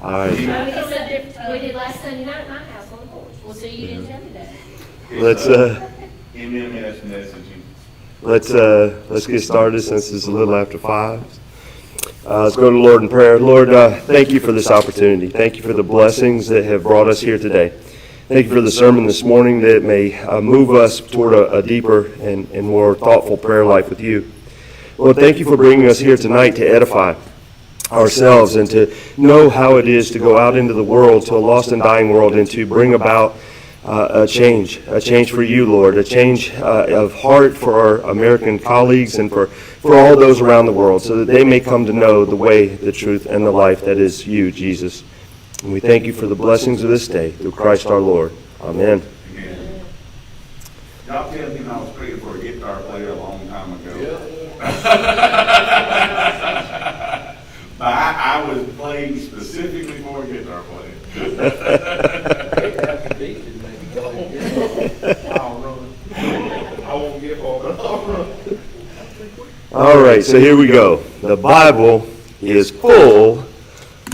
All right. We did last Sunday night at my house on the porch. Well, see, you didn't tell me that. Let's get started since it's a little after 5. Let's go to the Lord in prayer. Lord, thank you for this opportunity. Thank you for the blessings that have brought us here today. Thank you for the sermon this morning that may move us toward a deeper and more thoughtful prayer life with you. Lord, thank you for bringing us here tonight to edify ourselves and to know how it is to go out into the world, to a lost and dying world, and to bring about a change for you, Lord, a change of heart for our American colleagues and for all those around the world, so that they may come to know the way, the truth, and the life that is you, Jesus. And we thank you for the blessings of this day through Christ our Lord. Amen. Amen. Y'all tell him I was praying for a guitar player a long time ago. But I was playing specifically for a guitar player. All right, so here we go. The Bible is full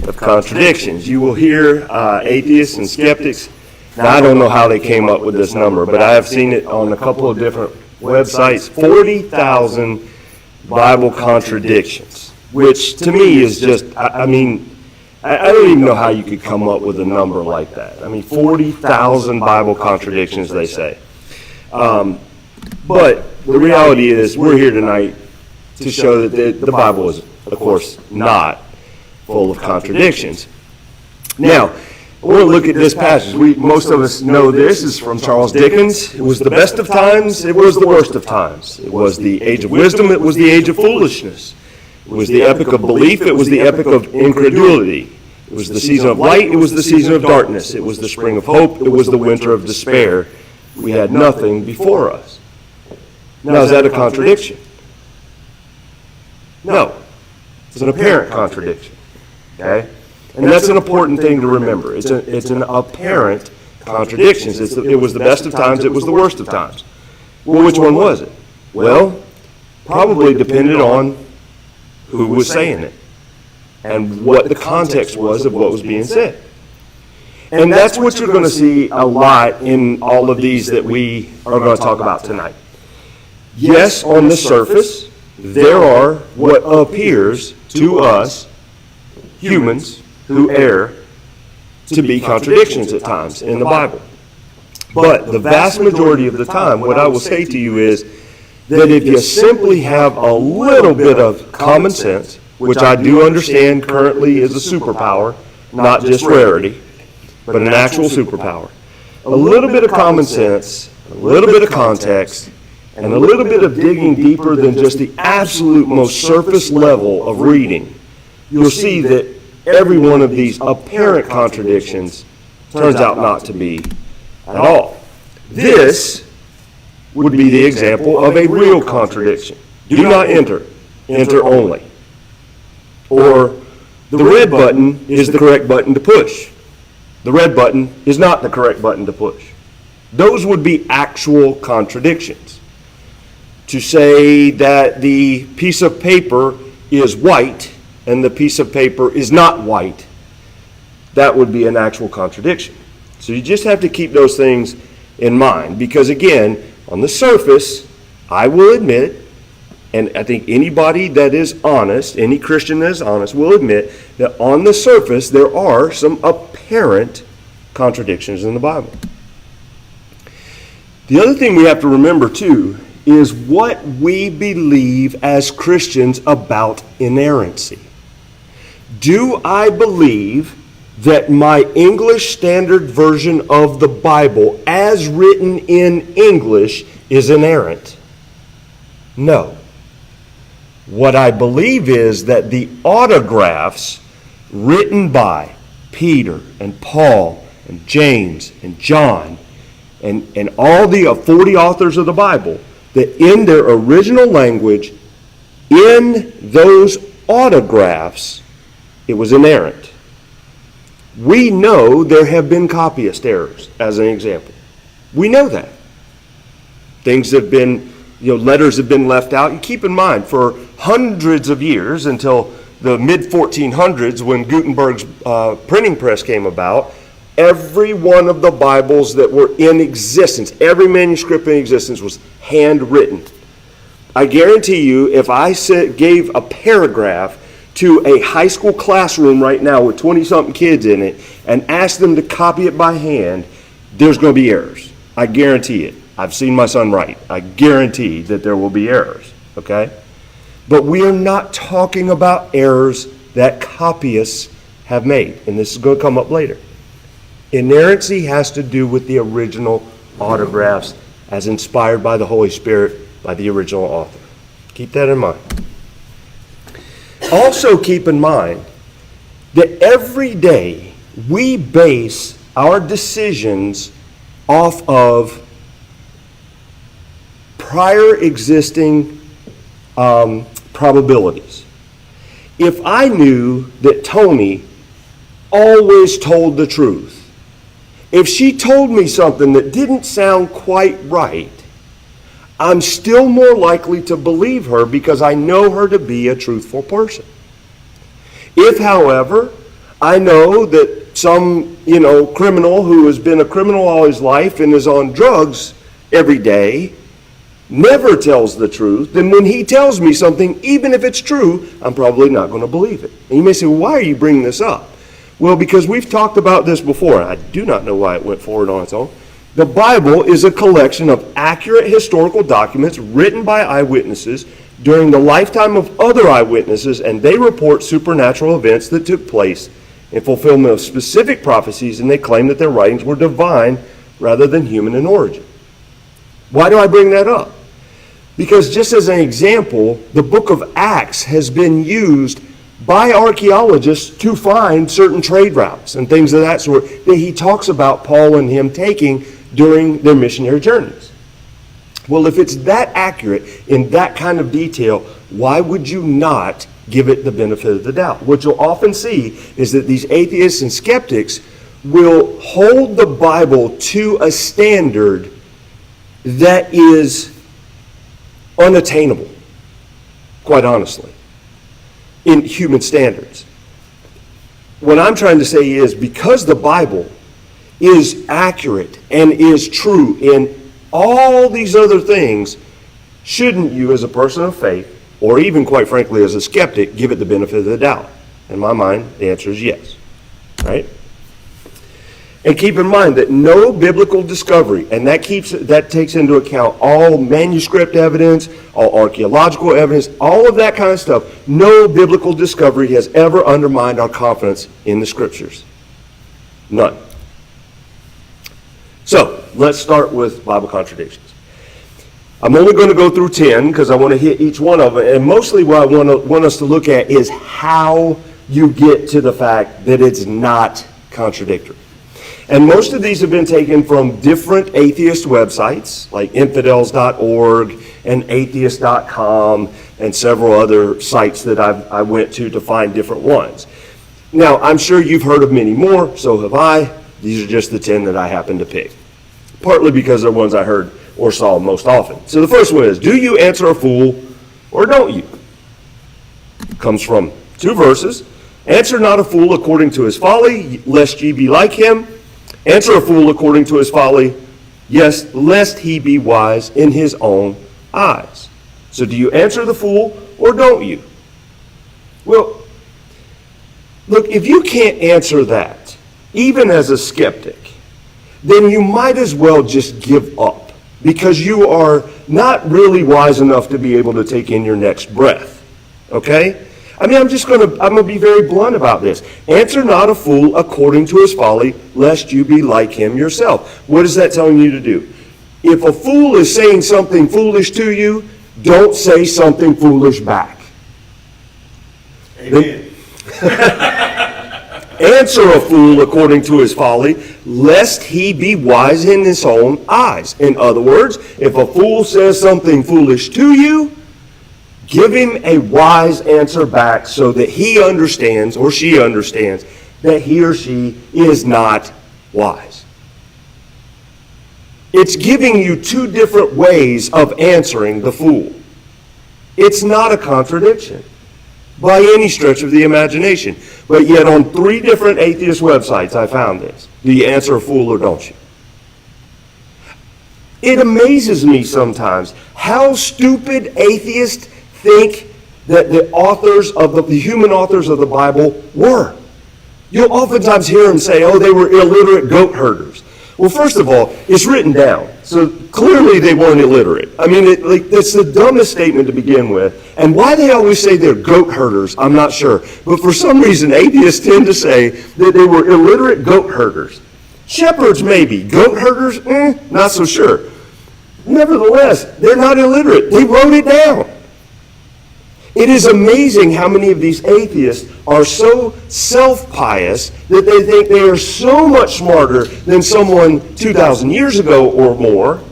of contradictions. You will hear atheists and skeptics. Now, I don't know how they came up with this number, but I have seen it on a couple of different websites. 40,000 Bible contradictions, which to me is just, I don't even know how you could come up with a number like that. 40,000 Bible contradictions, they say. But the reality is we're here tonight to show that the Bible is, of course, not full of contradictions. Now, we'll look at this passage. Most of us know this is from Charles Dickens. It was the best of times, it was the worst of times. It was the age of wisdom, it was the age of foolishness. It was the epoch of belief, it was the epoch of incredulity. It was the season of light, it was the season of darkness. It was the spring of hope, it was the winter of despair. We had nothing before us. Now, is that a contradiction? No. It's an apparent contradiction. Okay? And that's an important thing to remember. It's an apparent contradiction. It was the best of times, it was the worst of times. Well, which one was it? Well, probably depended on who was saying it and what the context was of what was being said. And that's what you're going to see a lot in all of these that we are going to talk about tonight. Yes, on the surface, there are what appears to us, humans who err, to be contradictions at times in the Bible. But the vast majority of the time, what I will say to you is that if you simply have a little bit of common sense, which I do understand currently is a superpower, not just rarity, but an actual superpower, a little bit of common sense, a little bit of context, and a little bit of digging deeper than just the absolute most surface level of reading, you'll see that every one of these apparent contradictions turns out not to be at all. This would be the example of a real contradiction. Do not enter, enter only. Or the red button is the correct button to push. The red button is not the correct button to push. Those would be actual contradictions. To say that the piece of paper is white and the piece of paper is not white, that would be an actual contradiction. So you just have to keep those things in mind, because again, on the surface, I will admit, and I think anybody that is honest, any Christian that is honest, will admit that on the surface there are some apparent contradictions in the Bible. The other thing we have to remember too is what we believe as Christians about inerrancy. Do I believe that my English Standard Version of the Bible, as written in English, is inerrant? No. What I believe is that the autographs written by Peter and Paul and James and John and all the 40 authors of the Bible, that in their original language, in those autographs, it was inerrant. We know there have been copyist errors, as an example. We know that. Things have been, letters have been left out. You keep in mind, for hundreds of years, until the mid-1400s when Gutenberg's printing press came about, every one of the Bibles that were in existence, every manuscript in existence was handwritten. I guarantee you, if I gave a paragraph to a high school classroom right now with 20-something kids in it and asked them to copy it by hand, there's going to be errors. I guarantee it. I've seen my son write. I guarantee that there will be errors, okay? But we are not talking about errors that copyists have made, and this is going to come up later. Inerrancy has to do with the original autographs as inspired by the Holy Spirit by the original author. Keep that in mind. Also keep in mind that every day we base our decisions off of prior existing probabilities. If I knew that Tony always told the truth, if she told me something that didn't sound quite right, I'm still more likely to believe her because I know her to be a truthful person. If, however, I know that some, criminal who has been a criminal all his life and is on drugs every day never tells the truth, then when he tells me something, even if it's true, I'm probably not going to believe it. And you may say, well, why are you bringing this up? Well, because we've talked about this before, and I do not know why it went forward on its own. The Bible is a collection of accurate historical documents written by eyewitnesses during the lifetime of other eyewitnesses, and they report supernatural events that took place in fulfillment of specific prophecies, and they claim that their writings were divine rather than human in origin. Why do I bring that up? Because just as an example, the book of Acts has been used by archaeologists to find certain trade routes and things of that sort that he talks about Paul and him taking during their missionary journeys. Well, if it's that accurate in that kind of detail, why would you not give it the benefit of the doubt? What you'll often see is that these atheists and skeptics will hold the Bible to a standard that is unattainable, quite honestly, in human standards. What I'm trying to say is because the Bible is accurate and is true in all these other things, shouldn't you as a person of faith, or even quite frankly as a skeptic, give it the benefit of the doubt? In my mind, the answer is yes, right? And keep in mind that no biblical discovery, and that takes into account all manuscript evidence, all archaeological evidence, all of that kind of stuff, no biblical discovery has ever undermined our confidence in the Scriptures. None. So, let's start with Bible contradictions. I'm only going to go through 10 because I want to hit each one of them, and mostly what I want us to look at is how you get to the fact that it's not contradictory. And most of these have been taken from different atheist websites like infidels.org and atheist.com and several other sites that I went to find different ones. Now, I'm sure you've heard of many more, so have I. These are just the 10 that I happened to pick, partly because they're ones I heard or saw most often. So the first one is, do you answer a fool or don't you? Comes from two verses. Answer not a fool according to his folly, lest ye be like him. Answer a fool according to his folly, yes, lest he be wise in his own eyes. So do you answer the fool or don't you? Well, look, if you can't answer that, even as a skeptic, then you might as well just give up because you are not really wise enough to be able to take in your next breath. Okay? I mean, I'm going to be very blunt about this. Answer not a fool according to his folly, lest you be like him yourself. What is that telling you to do? If a fool is saying something foolish to you, don't say something foolish back. Amen. Answer a fool according to his folly, lest he be wise in his own eyes. In other words, if a fool says something foolish to you, give him a wise answer back so that he understands or she understands that he or she is not wise. It's giving you two different ways of answering the fool. It's not a contradiction. by any stretch of the imagination. But yet on 3 different atheist websites I found this. Do you answer a fool or don't you? It amazes me sometimes how stupid atheists think that the authors of the human authors of the Bible were. You'll oftentimes hear them say, oh, they were illiterate goat herders. Well, first of all, it's written down. So clearly they weren't illiterate. I mean, it's the dumbest statement to begin with. And why they always say they're goat herders, I'm not sure. But for some reason, atheists tend to say that they were illiterate goat herders. Shepherds, maybe. Goat herders, not so sure. Nevertheless, they're not illiterate. They wrote it down. It is amazing how many of these atheists are so self-pious that they think they are so much smarter than someone 2,000 years ago or more.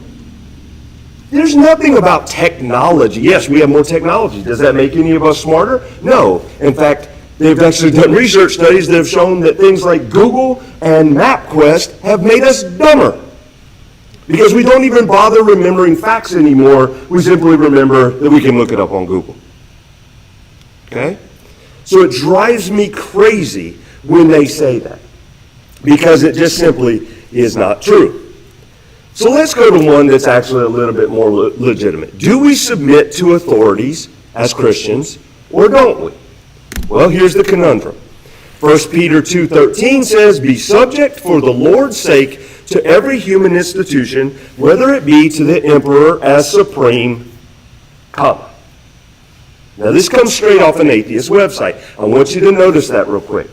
There's nothing about technology. Yes, we have more technology. Does that make any of us smarter? No. In fact, they've actually done research studies that have shown that things like Google and MapQuest have made us dumber. Because we don't even bother remembering facts anymore. We simply remember that we can look it up on Google. Okay? So it drives me crazy when they say that, because it just simply is not true. So let's go to one that's actually a little bit more legitimate. Do we submit to authorities as Christians, or don't we? Well, here's the conundrum. 1 Peter 2:13 says, be subject for the Lord's sake to every human institution, whether it be to the emperor as supreme, comma. Now, this comes straight off an atheist website. I want you to notice that real quick.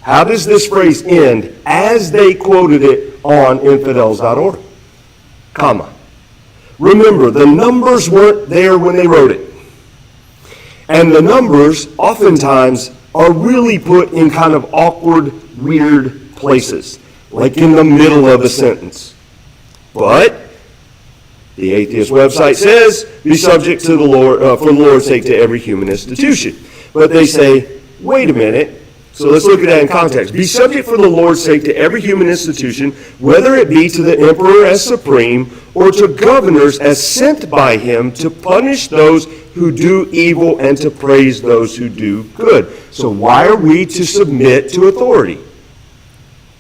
How does this phrase end as they quoted it on infidels.org? Comma. Remember, the numbers weren't there when they wrote it. And the numbers oftentimes are really put in kind of awkward, weird places, like in the middle of a sentence. But the atheist website says, be subject to the Lord, for the Lord's sake, to every human institution. But they say, wait a minute. So let's look at that in context. Be subject for the Lord's sake to every human institution, whether it be to the emperor as supreme, or to governors as sent by him to punish those who do evil and to praise those who do good. So why are we to submit to authority?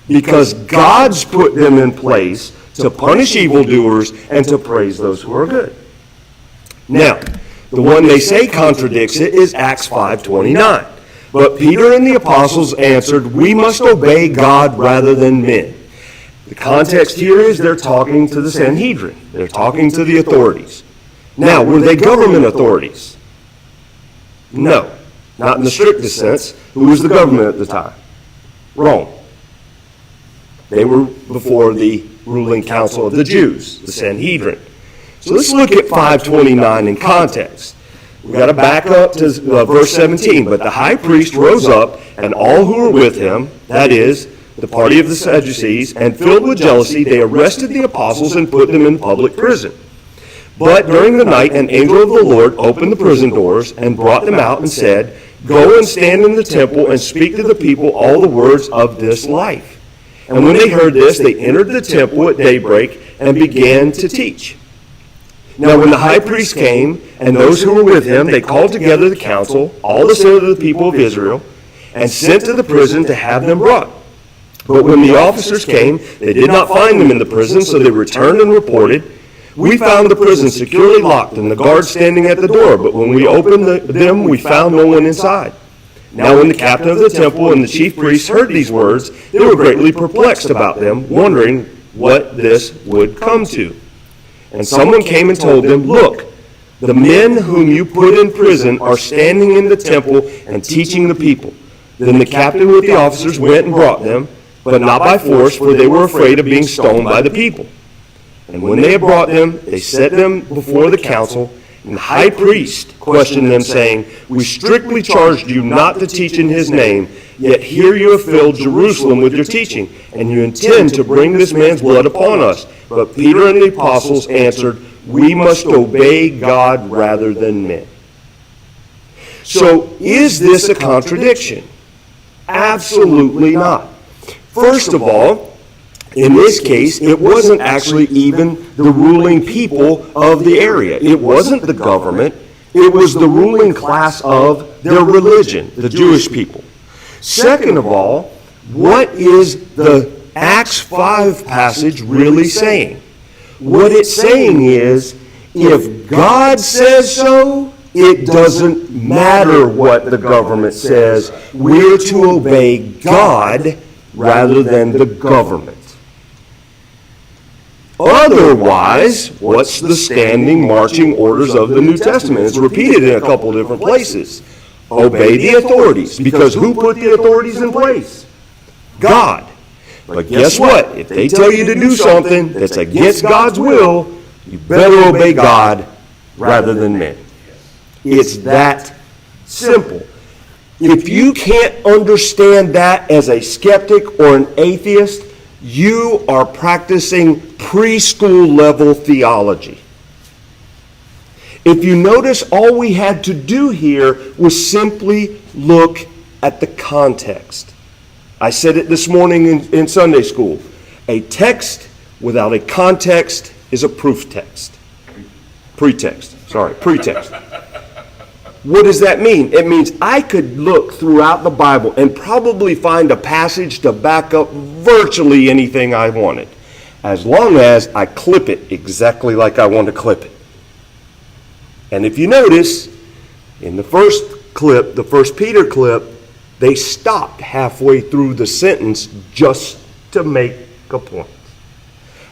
Because God's put them in place to punish evildoers and to praise those who are good. Now, the one they say contradicts it is Acts 5:29. But Peter and the apostles answered, we must obey God rather than men. The context here is they're talking to the Sanhedrin. They're talking to the authorities. Now, were they government authorities? No, not in the strictest sense. Who was the government at the time? Rome. They were before the ruling council of the Jews, the Sanhedrin. So let's look at 5:29 in context. We've got to back up to verse 17. But the high priest rose up, and all who were with him, that is, the party of the Sadducees, and filled with jealousy, they arrested the apostles and put them in public prison. But during the night, an angel of the Lord opened the prison doors and brought them out and said, go and stand in the temple and speak to the people all the words of this life. And when they heard this, they entered the temple at daybreak and began to teach. Now when the high priest came, and those who were with him, they called together the council, all the senate of the people of Israel, and sent to the prison to have them brought. But when the officers came, they did not find them in the prison, so they returned and reported, we found the prison securely locked and the guards standing at the door, but when we opened them, we found no one inside. Now when the captain of the temple and the chief priests heard these words, they were greatly perplexed about them, wondering what this would come to. And someone came and told them, look, the men whom you put in prison are standing in the temple and teaching the people. Then the captain with the officers went and brought them, but not by force, for they were afraid of being stoned by the people. And when they had brought them, they set them before the council, and the high priest questioned them, saying, we strictly charged you not to teach in his name, yet here you have filled Jerusalem with your teaching, and you intend to bring this man's blood upon us. But Peter and the apostles answered, we must obey God rather than men. So is this a contradiction? Absolutely not. First of all, in this case, it wasn't actually even the ruling people of the area. It wasn't the government. It was the ruling class of their religion, the Jewish people. Second of all, what is the Acts 5 passage really saying? What it's saying is, if God says so, it doesn't matter what the government says. We're to obey God rather than the government. Otherwise, what's the standing marching orders of the New Testament? It's repeated in a couple different places. Obey the authorities, because who put the authorities in place? God. But guess what? If they tell you to do something that's against God's will, you better obey God rather than men. It's that simple. If you can't understand that as a skeptic or an atheist, you are practicing preschool level theology. If you notice, all we had to do here was simply look at the context. I said it this morning in Sunday school. A text without a context is a proof text. Pretext. What does that mean? It means I could look throughout the Bible and probably find a passage to back up virtually anything I wanted, as long as I clip it exactly like I want to clip it. And if you notice, in the first clip, the 1 Peter clip, they stopped halfway through the sentence just to make a point.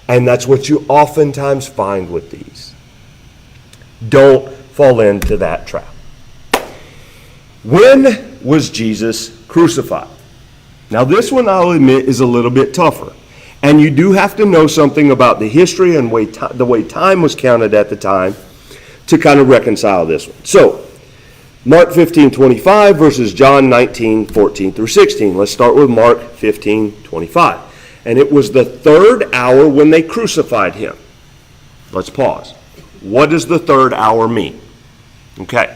And that's what you oftentimes find with these. Don't fall into that trap. When was Jesus crucified? Now this one, I'll admit, is a little bit tougher. And you do have to know something about the history and the way time was counted at the time to kind of reconcile this one. So, Mark 15:25 versus John 19:14 through 16. Let's start with Mark 15:25. And it was the third hour when they crucified him. Let's pause. What does the third hour mean? Okay.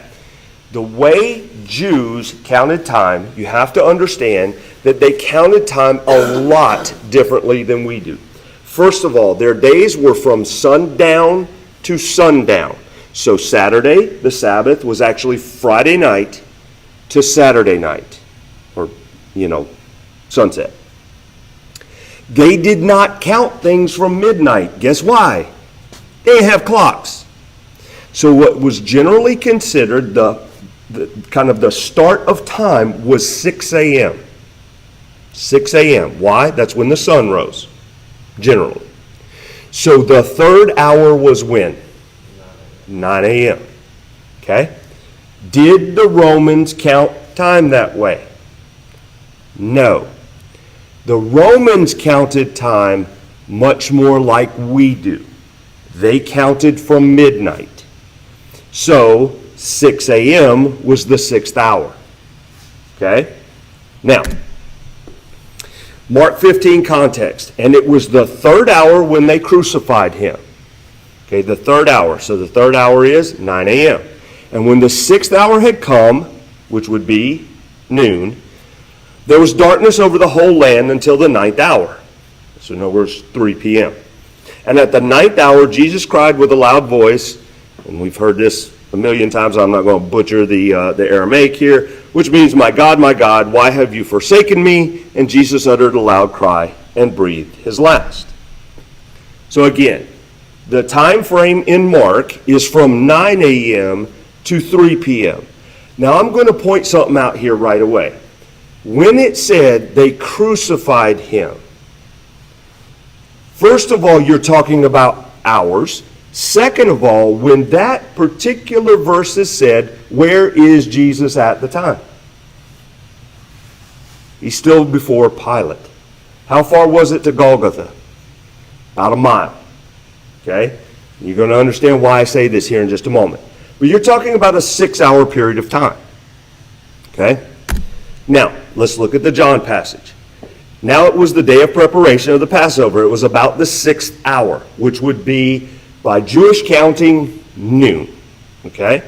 The way Jews counted time, you have to understand that they counted time a lot differently than we do. First of all, their days were from sundown to sundown. So Saturday, the Sabbath, was actually Friday night to Saturday night, or, sunset. They did not count things from midnight. Guess why? They didn't have clocks. So what was generally considered the start of time was 6 a.m. 6 a.m. Why? That's when the sun rose, generally. So the third hour was when? 9 a.m. Okay? Did the Romans count time that way? No. The Romans counted time much more like we do. They counted from midnight. So 6 a.m. was the 6th hour. Okay? Now, Mark 15 context. And it was the third hour when they crucified him. Okay, the third hour. So the third hour is 9 a.m. And when the 6th hour had come, which would be noon, there was darkness over the whole land until the 9th hour. So in other words, 3 p.m. And at the 9th hour, Jesus cried with a loud voice, and we've heard this a million times. I'm not going to butcher the Aramaic here, which means, my God, why have you forsaken me? And Jesus uttered a loud cry and breathed his last. So again, the time frame in Mark is from 9 a.m. to 3 p.m. Now I'm going to point something out here right away. When it said they crucified him, first of all, you're talking about hours. Second of all, when that particular verse is said, where is Jesus at the time? He's still before Pilate. How far was it to Golgotha? About a mile. Okay? You're going to understand why I say this here in just a moment. But you're talking about a 6-hour period of time. Okay? Now, let's look at the John passage. Now it was the day of preparation of the Passover. It was about the 6th hour, which would be, by Jewish counting, noon. Okay?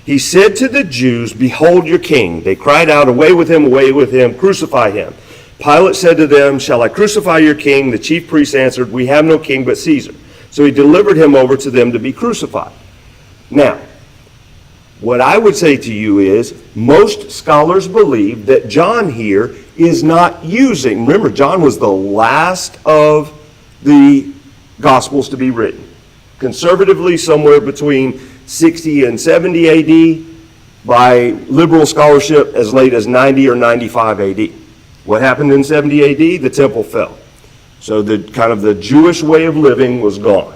He said to the Jews, "Behold your king." They cried out, away with him, crucify him." Pilate said to them, "Shall I crucify your king?" The chief priests answered, "We have no king but Caesar." So he delivered him over to them to be crucified. Now, What I would say to you is most scholars believe that John here is not using, remember John was the last of the Gospels to be written. Conservatively somewhere between 60 and 70 AD, by liberal scholarship as late as 90 or 95 AD. What happened in 70 AD? The temple fell. So the Jewish way of living was gone.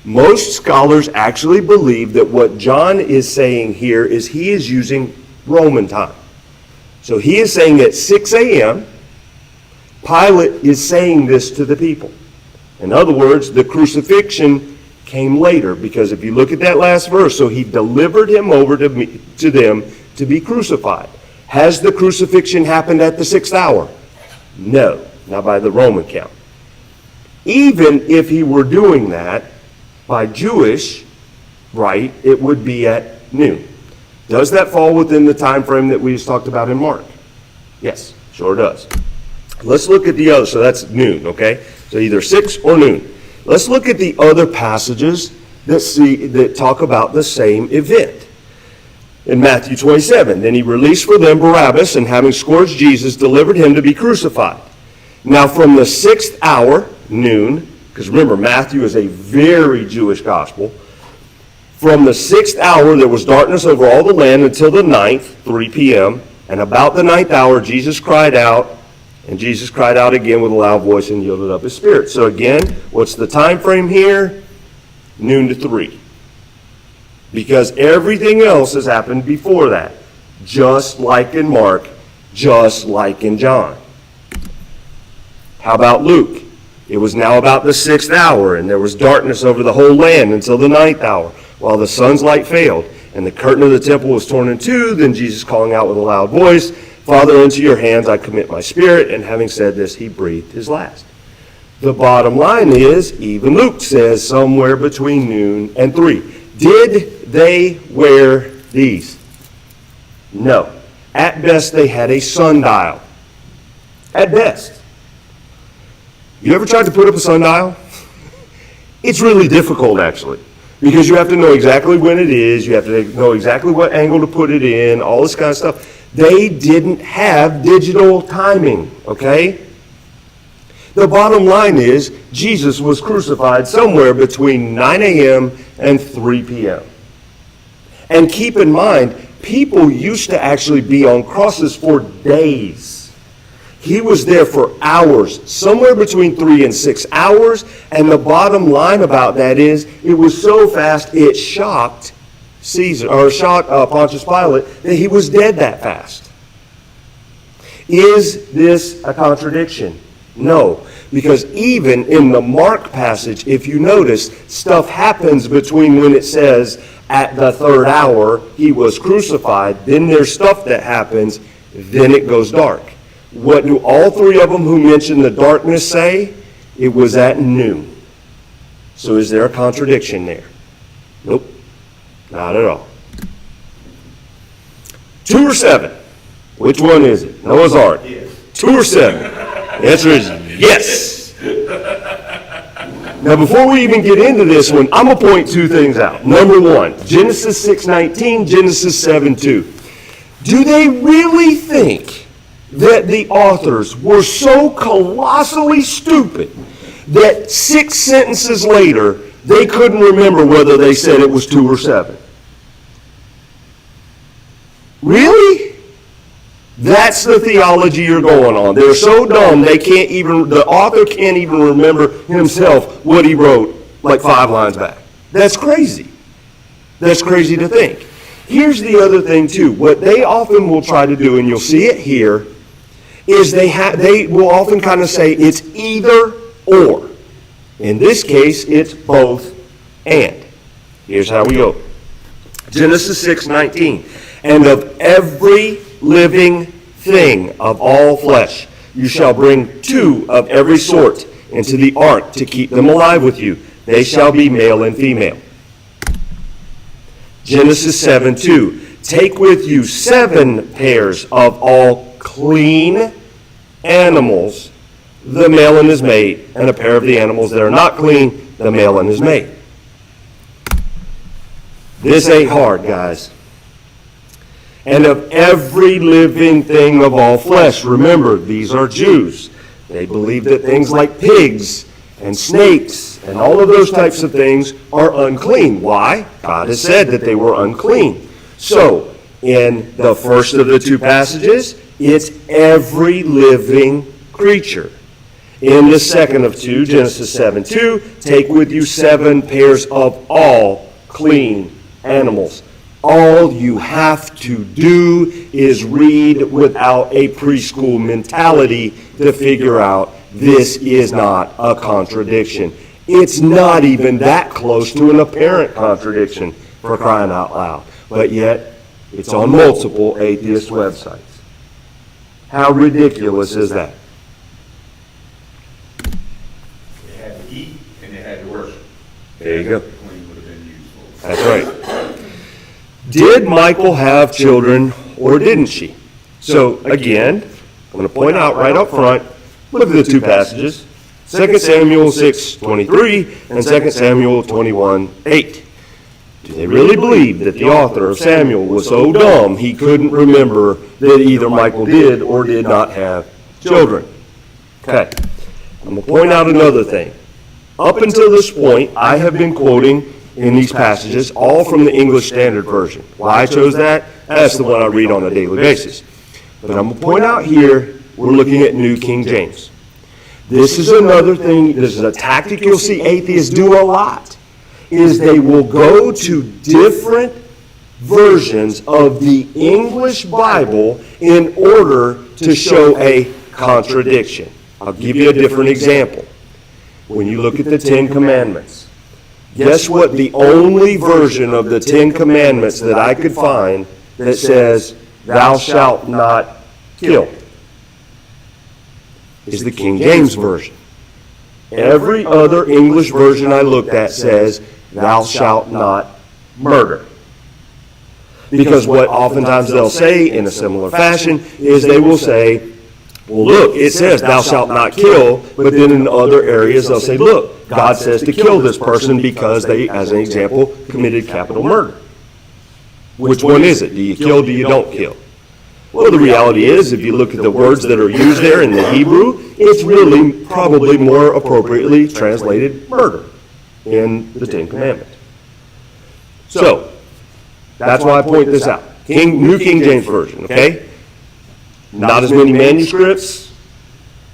Most scholars actually believe that what John is saying here is he is using Roman time. So he is saying at 6 a.m., Pilate is saying this to the people. In other words, the crucifixion came later, because if you look at that last verse, so he delivered him over to them to be crucified. Has the crucifixion happened at the 6th hour? No, not by the Roman count. Even if he were doing that, by Jewish right, it would be at noon. Does that fall within the time frame that we just talked about in Mark? Yes, sure does. Let's look at the other. So that's noon, okay? So either 6 or noon. Let's look at the other passages that talk about the same event. In Matthew 27, then he released for them Barabbas, and having scourged Jesus, delivered him to be crucified. Now from the 6th hour, noon, because remember, Matthew is a very Jewish gospel. From the 6th hour, there was darkness over all the land until the 9th, 3 p.m. And about the 9th hour, Jesus cried out, and Jesus cried out again with a loud voice and yielded up his spirit. So again, what's the time frame here? Noon to 3. Because everything else has happened before that. Just like in Mark, just like in John. How about Luke? It was now about the 6th hour, and there was darkness over the whole land until the 9th hour, while the sun's light failed, and the curtain of the temple was torn in two. Then Jesus calling out with a loud voice, Father, into your hands I commit my spirit. And having said this, he breathed his last. The bottom line is, even Luke says somewhere between noon and 3. Did they wear these? No. At best, they had a sundial. At best. You ever tried to put up a sundial? It's really difficult, actually, because you have to know exactly when it is, you have to know exactly what angle to put it in, all this kind of stuff. They didn't have digital timing, okay? The bottom line is, Jesus was crucified somewhere between 9 a.m. and 3 p.m. And keep in mind, people used to actually be on crosses for days. He was there for hours, somewhere between 3 and 6 hours. And the bottom line about that is, it was so fast it shocked Pontius Pilate that he was dead that fast. Is this a contradiction? No, because even in the Mark passage, if you notice, stuff happens between when it says at the 3rd hour he was crucified, then there's stuff that happens, then it goes dark. What do all three of them who mention the darkness say? It was at noon. So is there a contradiction there? Nope, not at all. 2 or 7? Which one is it? Noah's Ark. Yes. 2 or 7? The answer is yes. Now before we even get into this one, I'm going to point 2 things out. Number 1, Genesis 6:19, Genesis 7:2. Do they really think that the authors were so colossally stupid that 6 sentences later they couldn't remember whether they said it was 2 or 7? Really? That's the theology you're going on. They're so dumb the author can't even remember himself what he wrote like 5 lines back. That's crazy. That's crazy to think. Here's the other thing too. What they often will try to do, and you'll see it here, is they will often kind of say it's either or. In this case, it's both and. Here's how we go. Genesis 6:19. And of every living thing of all flesh, you shall bring 2 of every sort into the ark to keep them alive with you. They shall be male and female. Genesis 7:2. Take with you 7 pairs of all clean animals, the male and his mate, and a pair of the animals that are not clean, the male and his mate. This ain't hard, guys. And of every living thing of all flesh. Remember, these are Jews. They believe that things like pigs and snakes and all of those types of things are unclean. Why? God has said that they were unclean. So, in the first of the two passages, it's every living creature. In the second of two, Genesis 7:2, take with you 7 pairs of all clean animals. All you have to do is read without a preschool mentality to figure out this is not a contradiction. It's not even that close to an apparent contradiction, for crying out loud. But yet, it's on multiple atheist websites. How ridiculous is that? They had to eat and they had to worship. There you go. Clean would have been useful. That's right. Did Michael have children or didn't she? So again, I'm going to point out right up front, look at the two passages, 2 Samuel 6:23 and 2 Samuel 21:8. Do they really believe that the author of Samuel was so dumb he couldn't remember that either Michael did or did not have children? Okay, I'm going to point out another thing. Up until this point, I have been quoting in these passages, all from the English Standard Version. Why I chose that? That's the one I read on a daily basis. But I'm going to point out here, we're looking at New King James. This is another thing, this is a tactic you'll see atheists do a lot, is they will go to different versions of the English Bible in order to show a contradiction. I'll give you a different example. When you look at the 10 Commandments, guess what the only version of the 10 Commandments that I could find that says, thou shalt not kill, is the King James Version. Every other English version I looked at says, thou shalt not murder. Because what oftentimes they'll say in a similar fashion is they will say, well, look, it says thou shalt not kill, but then in other areas they'll say, look, God says to kill this person because they, as an example, committed capital murder. Which one is it? Do you kill, do you don't kill? Well, the reality is, if you look at the words that are used there in the Hebrew, it's really probably more appropriately translated murder in the 10 Commandments. So, that's why I point this out. New King James Version, okay? Not as many manuscripts,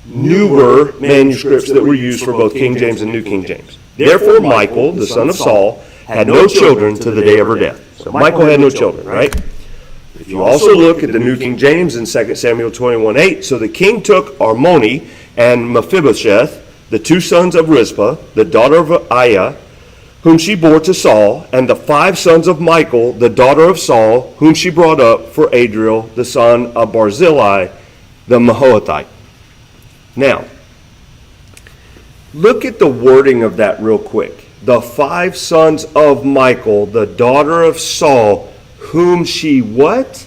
newer manuscripts that were used for both King James and New King James. Therefore, Michael, the son of Saul, had no children to the day of her death. So Michael had no children, right? If you also look at the New King James in 2 Samuel 21:8, so the king took Armoni and Mephibosheth, the 2 sons of Rizpah, the daughter of Aiah, whom she bore to Saul, and the 5 sons of Michal, the daughter of Saul, whom she brought up for Adriel, the son of Barzillai, the Mahoathite. Now, look at the wording of that real quick. The 5 sons of Michal, the daughter of Saul, whom she what?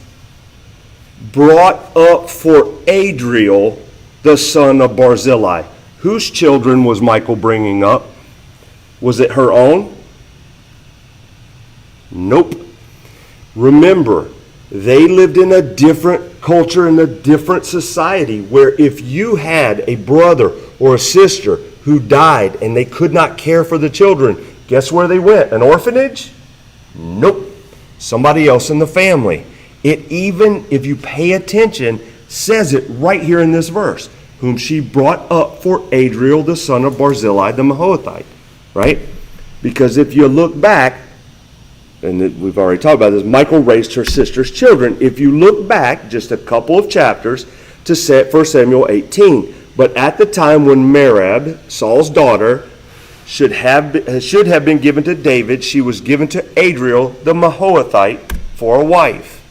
Brought up for Adriel, the son of Barzillai. Whose children was Michal bringing up? Was it her own? Nope. Remember, they lived in a different culture, in a different society, where if you had a brother or a sister who died and they could not care for the children, guess where they went? An orphanage? Nope. Somebody else in the family. It even, if you pay attention, says it right here in this verse, whom she brought up for Adriel, the son of Barzillai, the Mahoathite. Right? Because if you look back, and we've already talked about this, Michal raised her sister's children. If you look back just a couple of chapters to 1 Samuel 18, but at the time when Merab, Saul's daughter, should have been given to David, she was given to Adriel, the Mahoathite, for a wife.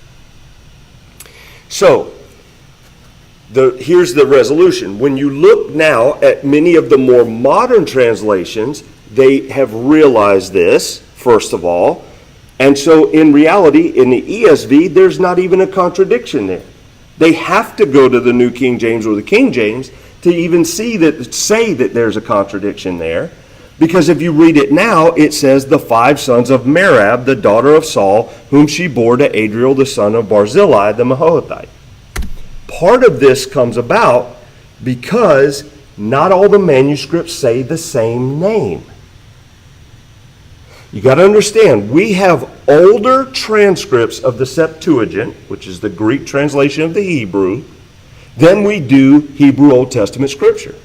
So, here's the resolution. When you look now at many of the more modern translations, they have realized this, first of all. And so in reality, in the ESV, there's not even a contradiction there. They have to go to the New King James or the King James to even say that there's a contradiction there. Because if you read it now, it says the 5 sons of Merab, the daughter of Saul, whom she bore to Adriel, the son of Barzillai, the Mahohithite. Part of this comes about because not all the manuscripts say the same name. You got to understand, we have older transcripts of the Septuagint, which is the Greek translation of the Hebrew, than we do Hebrew Old Testament scripture.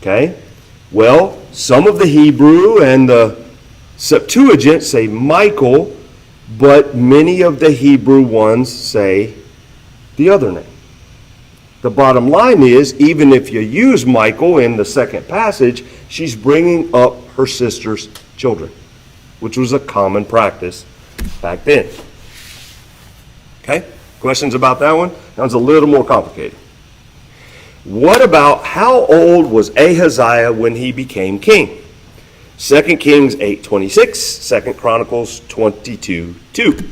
Okay? Well, some of the Hebrew and the Septuagint say Michael, but many of the Hebrew ones say the other name. The bottom line is, even if you use Michael in the second passage, she's bringing up her sister's children, which was a common practice back then. Okay? Questions about that one? That one's a little more complicated. What about how old was Ahaziah when he became king? 2 Kings 8:26, 2 Chronicles 22:2.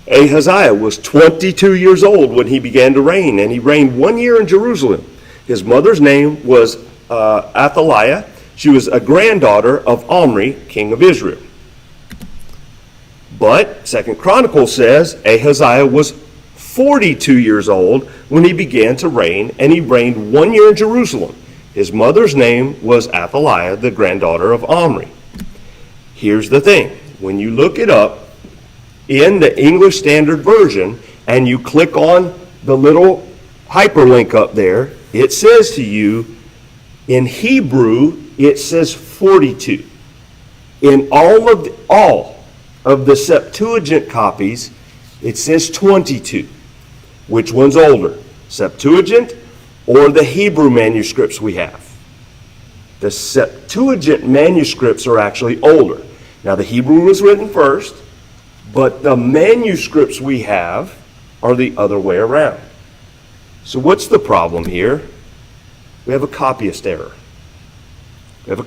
Ahaziah was 22 years old when he began to reign, and he reigned 1 year in Jerusalem. His mother's name was Athaliah. She was a granddaughter of Omri, king of Israel. But 2 Chronicles says Ahaziah was 42 years old when he began to reign, and he reigned 1 year in Jerusalem. His mother's name was Athaliah, the granddaughter of Omri. Here's the thing. When you look it up in the English Standard Version and you click on the little hyperlink up there, it says to you, in Hebrew, it says 42. In all of the Septuagint copies, it says 22. Which one's older, Septuagint or the Hebrew manuscripts we have? The Septuagint manuscripts are actually older. Now, the Hebrew was written first, but the manuscripts we have are the other way around. So what's the problem here? We have a copyist error. You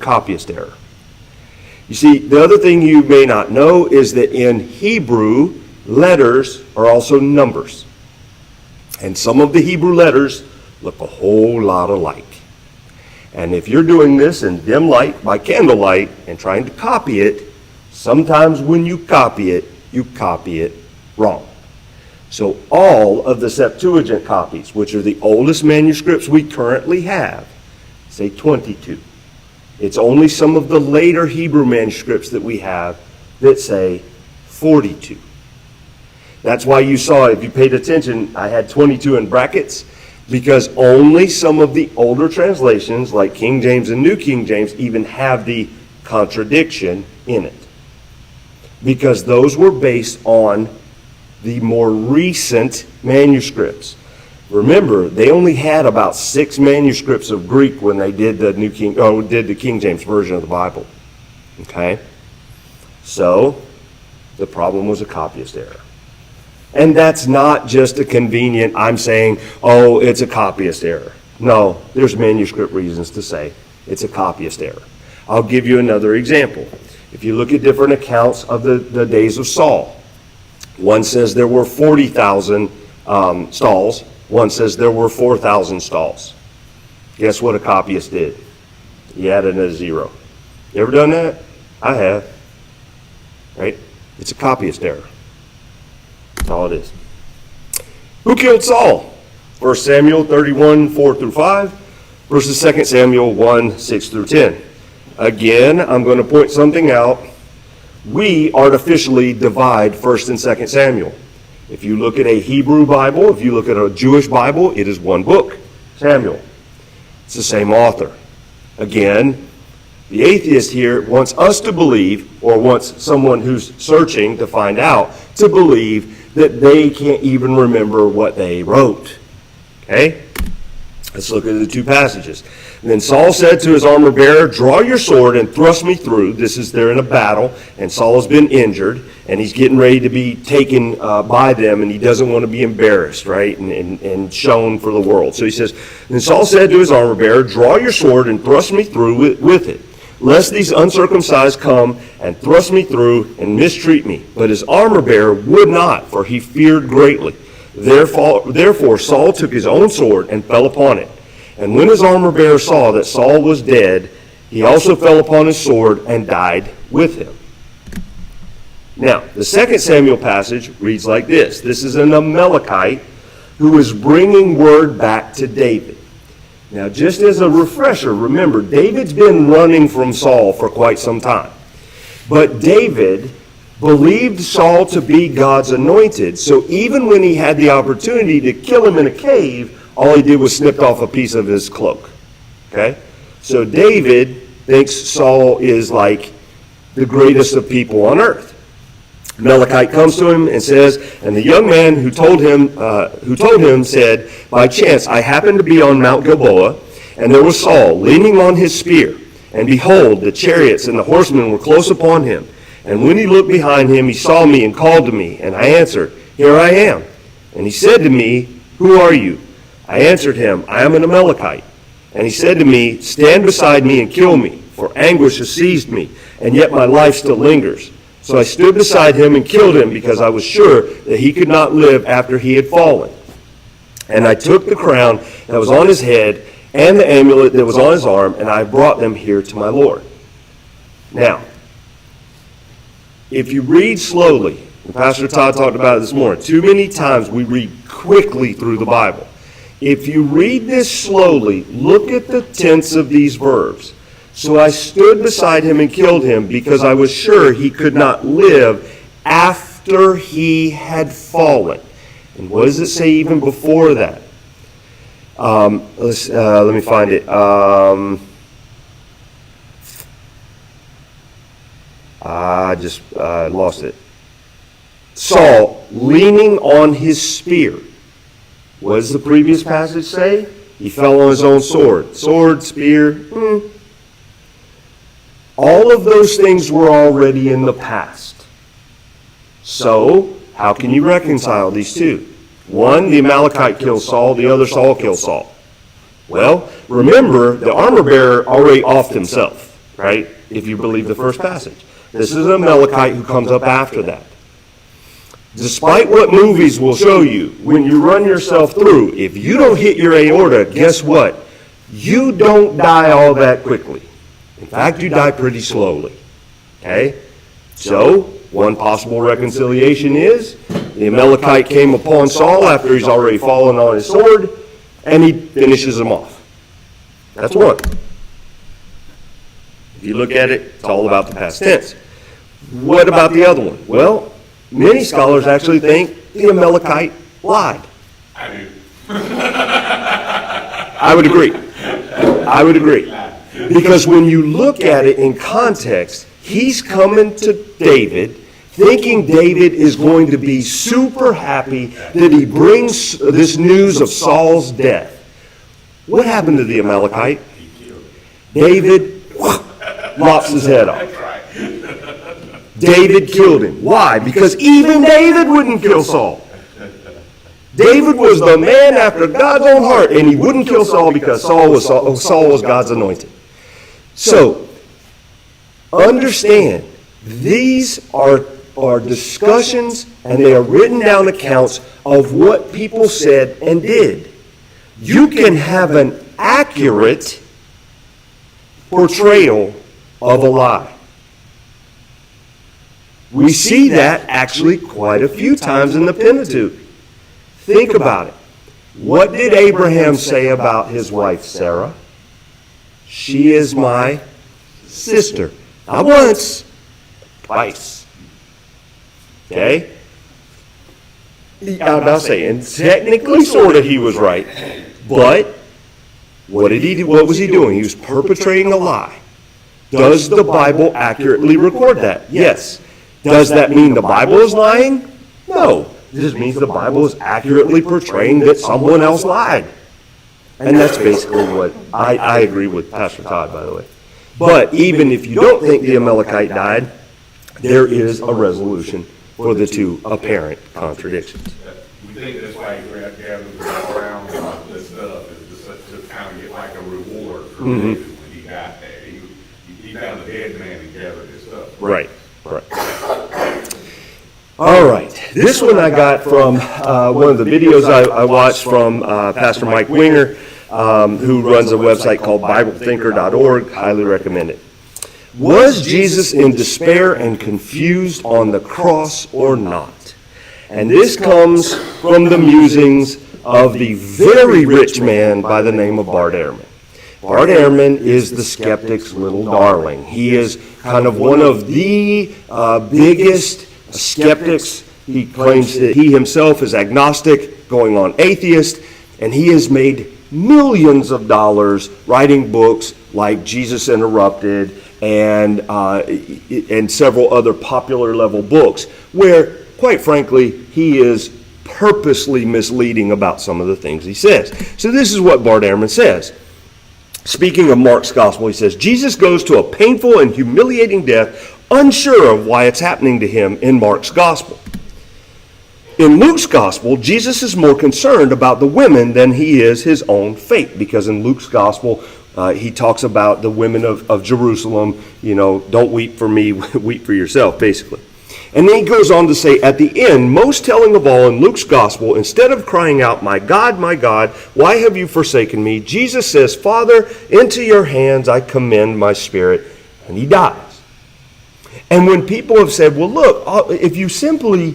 see, the other thing you may not know is that in Hebrew, letters are also numbers. And some of the Hebrew letters look a whole lot alike. And if you're doing this in dim light by candlelight and trying to copy it, sometimes when you copy it wrong. So all of the Septuagint copies, which are the oldest manuscripts we currently have, say 22. It's only some of the later Hebrew manuscripts that we have that say 42. That's why you saw, if you paid attention, I had 22 in brackets, because only some of the older translations, like King James and New King James, even have the contradiction in it. Because those were based on the more recent manuscripts. Remember, they only had about 6 manuscripts of Greek when they did the King James version of the Bible. Okay? So, the problem was a copyist error. And that's not just a convenient, I'm saying, oh, it's a copyist error. No, there's manuscript reasons to say it's a copyist error. I'll give you another example. If you look at different accounts of the days of Saul, one says there were 40,000 stalls. One says there were 4,000 stalls. Guess what a copyist did? He added a 0. You ever done that? I have. Right? It's a copyist error. That's all it is. Who killed Saul? 1 Samuel 31, 4-5 versus 2 Samuel 1, 6-10. Again, I'm going to point something out. We artificially divide 1 and 2 Samuel. If you look at a Hebrew Bible, if you look at a Jewish Bible, it is one book, Samuel. It's the same author. Again, the atheist here wants us to believe, or wants someone who's searching to find out, to believe that they can't even remember what they wrote. Okay? Let's look at the two passages. And then Saul said to his armor bearer, "Draw your sword and thrust me through." This is, they're in a battle, and Saul has been injured, and he's getting ready to be taken by them, and he doesn't want to be embarrassed, right, and shown for the world. So he says, then Saul said to his armor bearer, "Draw your sword and thrust me through with it, lest these uncircumcised come and thrust me through and mistreat me." But his armor bearer would not, for he feared greatly. Therefore Saul took his own sword and fell upon it. And when his armor bearer saw that Saul was dead, He also fell upon his sword and died with him. Now, the 2 Samuel passage reads like this. This is an Amalekite who is bringing word back to David. Now, just as a refresher, remember, David's been running from Saul for quite some time. But David believed Saul to be God's anointed, so even when he had the opportunity to kill him in a cave, all he did was snipped off a piece of his cloak. Okay? So David thinks Saul is like the greatest of people on earth. Amalekite comes to him and says, and the young man who told him said, by chance I happened to be on Mount Gilboa, and there was Saul leaning on his spear, and behold, the chariots and the horsemen were close upon him. And when he looked behind him, he saw me and called to me, and I answered, here I am. And he said to me, who are you? I answered him, I am an Amalekite. And he said to me, stand beside me and kill me, for anguish has seized me, and yet my life still lingers. So I stood beside him and killed him, because I was sure that he could not live after he had fallen. And I took the crown that was on his head and the amulet that was on his arm, and I brought them here to my Lord. Now, if you read slowly, and Pastor Todd talked about it this morning, too many times we read quickly through the Bible. If you read this slowly, look at the tense of these verbs. So I stood beside him and killed him, because I was sure he could not live after he had fallen. And what does it say even before that? Let me find it. I just lost it. Saul leaning on his spear. What does the previous passage say? He fell on his own sword. Sword, spear. All of those things were already in the past. So, how can you reconcile these two? One, the Amalekite kills Saul. The other, Saul kills Saul. Well, remember, the armor bearer already offed himself, right? If you believe the first passage. This is an Amalekite who comes up after that. Despite what movies will show you, when you run yourself through, if you don't hit your aorta, guess what? You don't die all that quickly. In fact, you die pretty slowly. Okay? So, one possible reconciliation is, the Amalekite came upon Saul after he's already fallen on his sword, and he finishes him off. That's one. If you look at it, it's all about the past tense. What about the other one? Well, many scholars actually think the Amalekite lied. I do. I would agree. I would agree. Because when you look at it in context, he's coming to David thinking David is going to be super happy that he brings this news of Saul's death. What happened to the Amalekite? David lops his head off. David killed him. Why? Because even David wouldn't kill Saul. David was the man after God's own heart, and he wouldn't kill Saul because Saul was God's anointed. So, understand, these are discussions, and they are written down accounts of what people said and did. You can have an accurate portrayal of a lie. We see that actually quite a few times in the Pentateuch. Think about it. What did Abraham say about his wife Sarah? She is my sister. Not once, twice. Okay? I'm not saying, technically, sort of, he was right. But what did he do? What was he doing? He was perpetrating a lie. Does the Bible accurately record that? Yes. Does that mean the Bible is lying? No. It just means the Bible is accurately portraying that someone else lied. And that's basically what I agree with Pastor Todd, by the way. But even if you don't think the Amalekite died, there is a resolution for the two apparent contradictions. We think that's why he gathered around this stuff, is to kind of get like a reward for David when he got there. He found a dead man and gathered his stuff. Right. All right. This one I got from one of the videos I watched from Pastor Mike Winger. who runs a website called BibleThinker.org. Highly recommend it. Was Jesus in despair and confused on the cross or not? And this comes from the musings of the very rich man by the name of Bart Ehrman. Bart Ehrman is the skeptic's little darling. He is kind of one of the biggest skeptics. He claims that he himself is agnostic, going on atheist, and he has made millions of dollars writing books like Jesus Interrupted and several other popular level books where, quite frankly, he is purposely misleading about some of the things he says. So this is what Bart Ehrman says. Speaking of Mark's gospel, he says, Jesus goes to a painful and humiliating death, unsure of why it's happening to him in Mark's gospel. In Luke's gospel, Jesus is more concerned about the women than he is his own fate, because in Luke's gospel, he talks about the women of Jerusalem, don't weep for me, weep for yourself, basically. And then he goes on to say, at the end, most telling of all in Luke's gospel, instead of crying out, my God, why have you forsaken me? Jesus says, Father, into your hands I commend my spirit. And he dies. And when people have said, well, look, if you simply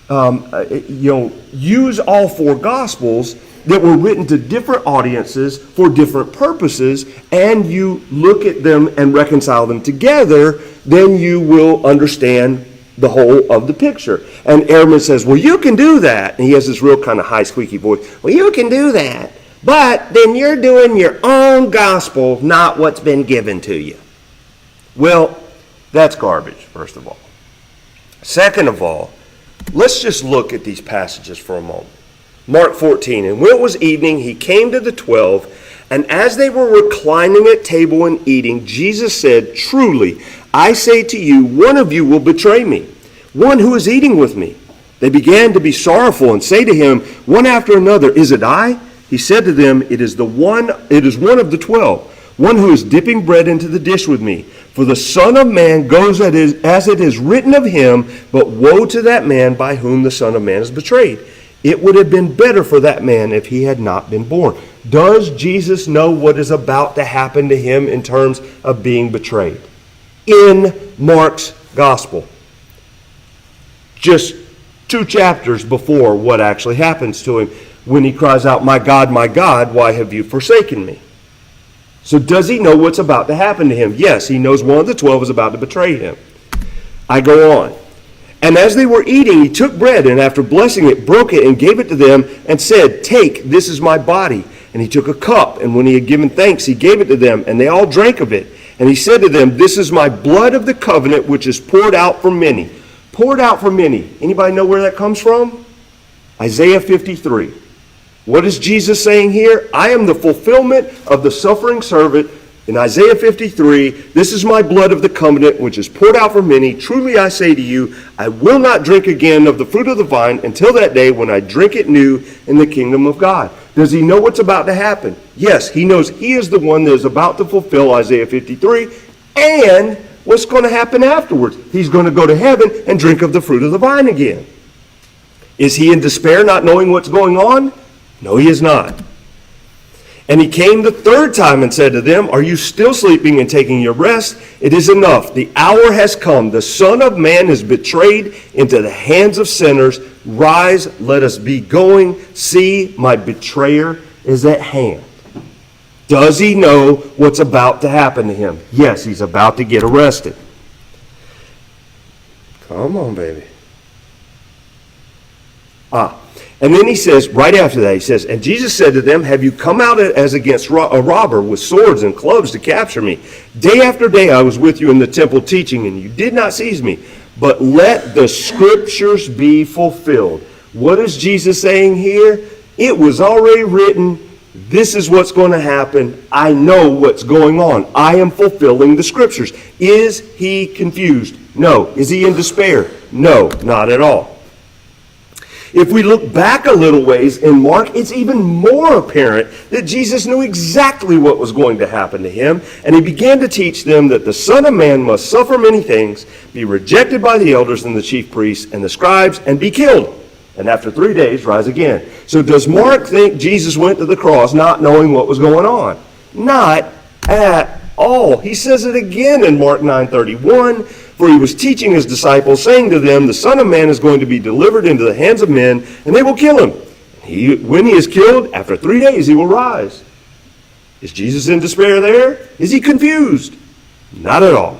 use all four gospels that were written to different audiences for different purposes, and you look at them and reconcile them together, then you will understand the whole of the picture. And Ehrman says, well, you can do that. And he has this real kind of high squeaky voice. Well, you can do that, but then you're doing your own gospel, not what's been given to you. Well, that's garbage, first of all. Second of all, let's just look at these passages for a moment. Mark 14, and when it was evening, he came to the 12, and as they were reclining at table and eating, Jesus said, truly, I say to you, one of you will betray me, one who is eating with me. They began to be sorrowful and say to him, one after another, is it I? He said to them, it is one of the 12, one who is dipping bread into the dish with me. For the Son of Man goes as it is written of him, but woe to that man by whom the Son of Man is betrayed. It would have been better for that man if he had not been born. Does Jesus know what is about to happen to him in terms of being betrayed? In Mark's gospel, just 2 chapters before what actually happens to him when he cries out, my God, why have you forsaken me? So does he know what's about to happen to him? Yes, he knows one of the 12 is about to betray him. I go on. And as they were eating, he took bread, and after blessing it, broke it and gave it to them and said, take, this is my body. And he took a cup, and when he had given thanks, he gave it to them, and they all drank of it. And he said to them, this is my blood of the covenant, which is poured out for many. Poured out for many. Anybody know where that comes from? Isaiah 53. What is Jesus saying here? I am the fulfillment of the suffering servant. In Isaiah 53, this is my blood of the covenant, which is poured out for many. Truly I say to you, I will not drink again of the fruit of the vine until that day when I drink it new in the kingdom of God. Does he know what's about to happen? Yes, he knows he is the one that is about to fulfill Isaiah 53 and what's going to happen afterwards. He's going to go to heaven and drink of the fruit of the vine again. Is he in despair not knowing what's going on? No, he is not. And he came the 3rd time and said to them, are you still sleeping and taking your rest? It is enough. The hour has come. The Son of Man is betrayed into the hands of sinners. Rise, let us be going. See, my betrayer is at hand. Does he know what's about to happen to him? Yes, he's about to get arrested. Come on, baby. And then he says, right after that, he says, and Jesus said to them, have you come out as against a robber with swords and clubs to capture me? Day after day I was with you in the temple teaching, and you did not seize me. But let the scriptures be fulfilled. What is Jesus saying here? It was already written. This is what's going to happen. I know what's going on. I am fulfilling the scriptures. Is he confused? No. Is he in despair? No, not at all. If we look back a little ways in Mark, it's even more apparent that Jesus knew exactly what was going to happen to him, and he began to teach them that the Son of Man must suffer many things, be rejected by the elders and the chief priests and the scribes, and be killed, and after 3 days rise again. So does Mark think Jesus went to the cross not knowing what was going on? Not at all. He says it again in Mark 9:31, for he was teaching his disciples, saying to them, the Son of Man is going to be delivered into the hands of men, and they will kill him. When he is killed, after 3 days he will rise. Is Jesus in despair there? Is he confused? Not at all.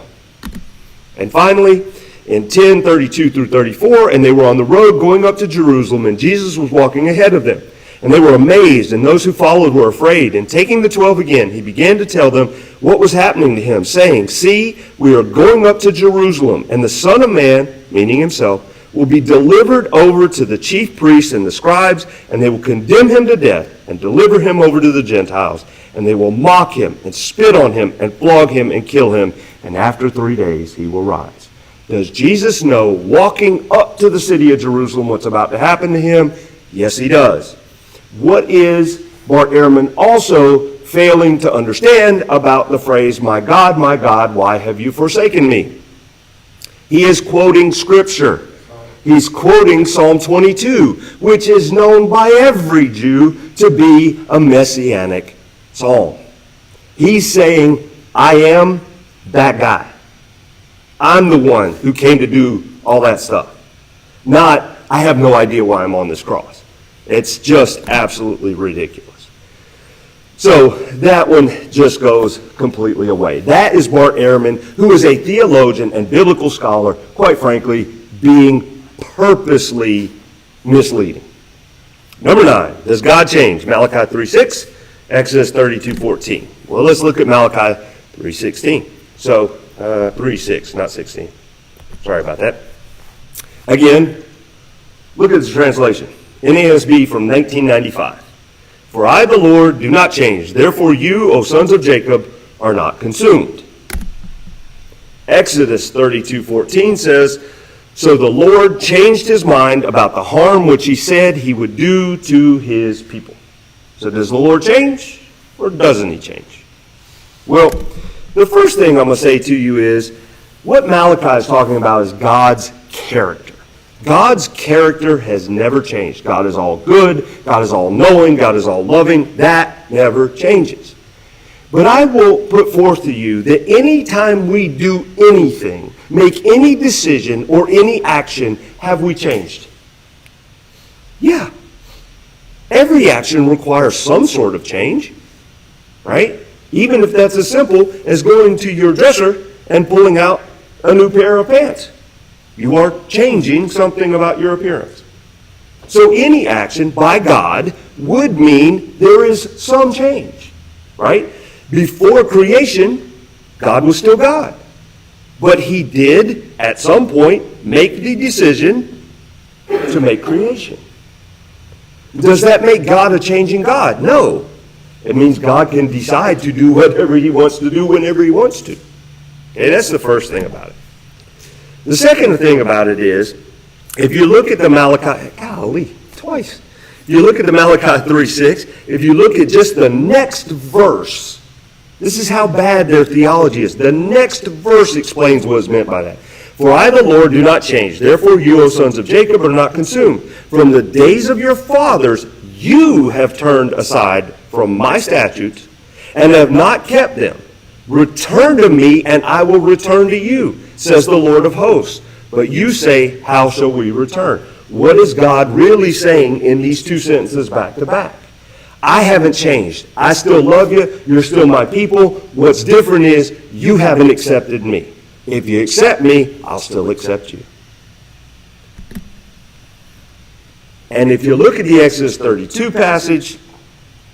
And finally, in 10:32 through 34, and they were on the road going up to Jerusalem, and Jesus was walking ahead of them. And they were amazed, and those who followed were afraid. And taking the 12 again, he began to tell them what was happening to him, saying, see, we are going up to Jerusalem, and the Son of Man, meaning himself, will be delivered over to the chief priests and the scribes, and they will condemn him to death and deliver him over to the Gentiles. And they will mock him and spit on him and flog him and kill him. And after 3 days he will rise. Does Jesus know, walking up to the city of Jerusalem, what's about to happen to him? Yes, he does. What is Bart Ehrman also failing to understand about the phrase, my God, why have you forsaken me? He is quoting Scripture. He's quoting Psalm 22, which is known by every Jew to be a messianic psalm. He's saying, I am that guy. I'm the one who came to do all that stuff. Not, I have no idea why I'm on this cross. It's just absolutely ridiculous. So that one just goes completely away. That is Bart Ehrman, who is a theologian and biblical scholar, quite frankly, being purposely misleading. Number 9, does God change? Malachi 3:6, Exodus 32:14. Well, let's look at Malachi 3:16. So 3:6, not 16. Sorry about that. Again, look at the translation. NASB from 1995. For I, the Lord, do not change. Therefore you, O sons of Jacob, are not consumed. Exodus 32:14 says, so the Lord changed his mind about the harm which he said he would do to his people. So does the Lord change or doesn't he change? Well, the first thing I'm going to say to you is what Malachi is talking about is God's character. God's character has never changed. God is all good. God is all knowing. God is all loving. That never changes. But I will put forth to you that any time we do anything, make any decision or any action, have we changed? Yeah. Every action requires some sort of change, right? Even if that's as simple as going to your dresser and pulling out a new pair of pants. You are changing something about your appearance. So any action by God would mean there is some change, right? Before creation, God was still God. But he did, at some point, make the decision to make creation. Does that make God a changing God? No. It means God can decide to do whatever he wants to do whenever he wants to. Okay, that's the first thing about it. The second thing about it is, if you look at the Malachi, golly, twice. If you look at the Malachi 3:6, if you look at just the next verse, this is how bad their theology is. The next verse explains what is meant by that. For I, the Lord, do not change. Therefore you, O sons of Jacob, are not consumed. From the days of your fathers, you have turned aside from my statutes and have not kept them. Return to me, and I will return to you, says the Lord of hosts. But you say, how shall we return? What is God really saying in these two sentences back to back? I haven't changed. I still love you. You're still my people. What's different is you haven't accepted me. If you accept me, I'll still accept you. And if you look at the Exodus 32 passage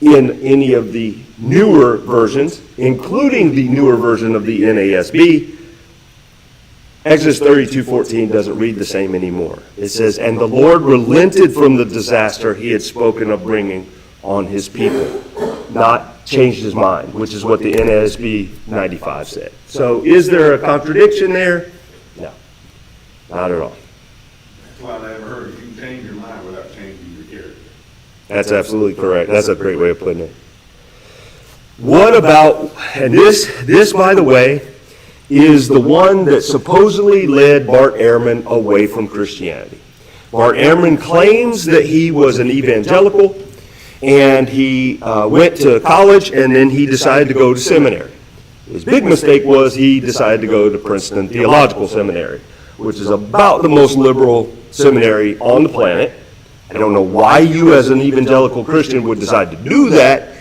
in any of the newer versions, including the newer version of the NASB, Exodus 32:14 doesn't read the same anymore. It says, and the Lord relented from the disaster he had spoken of bringing on his people, not changed his mind, which is what the NASB 95 said. So is there a contradiction there? No, not at all. That's why I never heard you can change your mind without changing your character. That's absolutely correct. That's a great way of putting it. What about, and this by the way, is the one that supposedly led Bart Ehrman away from Christianity. Bart Ehrman claims that he was an evangelical, and he went to college, and then he decided to go to seminary. His big mistake was he decided to go to Princeton Theological Seminary, which is about the most liberal seminary on the planet. I don't know why you as an evangelical Christian would decide to do that,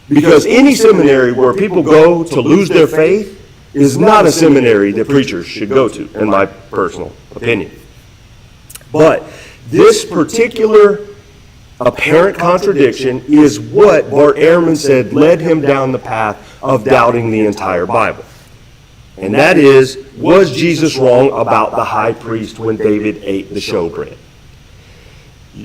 because any seminary where people go to lose their faith is not a seminary that preachers should go to, in my personal opinion. But this particular apparent contradiction is what Bart Ehrman said led him down the path of doubting the entire Bible. And that is, was Jesus wrong about the high priest when David ate the showbread?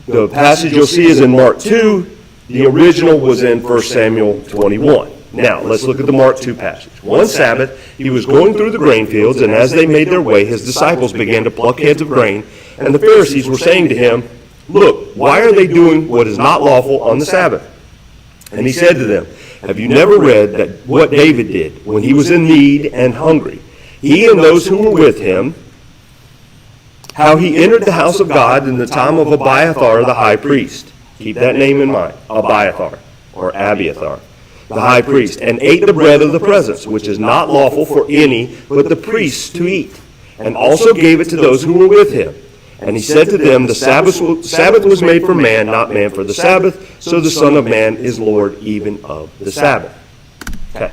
The passage you'll see is in Mark 2. The original was in 1 Samuel 21. Now, let's look at the Mark 2 passage. One Sabbath, he was going through the grain fields, and as they made their way, his disciples began to pluck heads of grain, and the Pharisees were saying to him, "Look, why are they doing what is not lawful on the Sabbath?" And he said to them, "Have you never read that what David did when he was in need and hungry, he and those who were with him, how he entered the house of God in the time of Abiathar the high priest?" Keep that name in mind, Abiathar, or Abiathar, the high priest, and ate the bread of the presence, which is not lawful for any but the priests to eat, and also gave it to those who were with him. And he said to them, the Sabbath was made for man, not man for the Sabbath, so the Son of Man is Lord even of the Sabbath. Okay.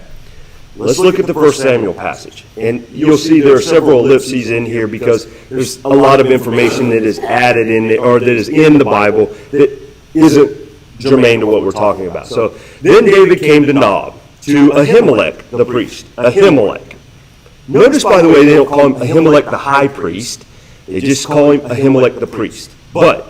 Let's look at the 1 Samuel passage. And you'll see there are several ellipses in here because there's a lot of information that is added in, or that is in the Bible that isn't germane to what we're talking about. So then David came to Nob, to Ahimelech the priest. Ahimelech. Notice, by the way, they don't call him Ahimelech the high priest. They just call him Ahimelech the priest. But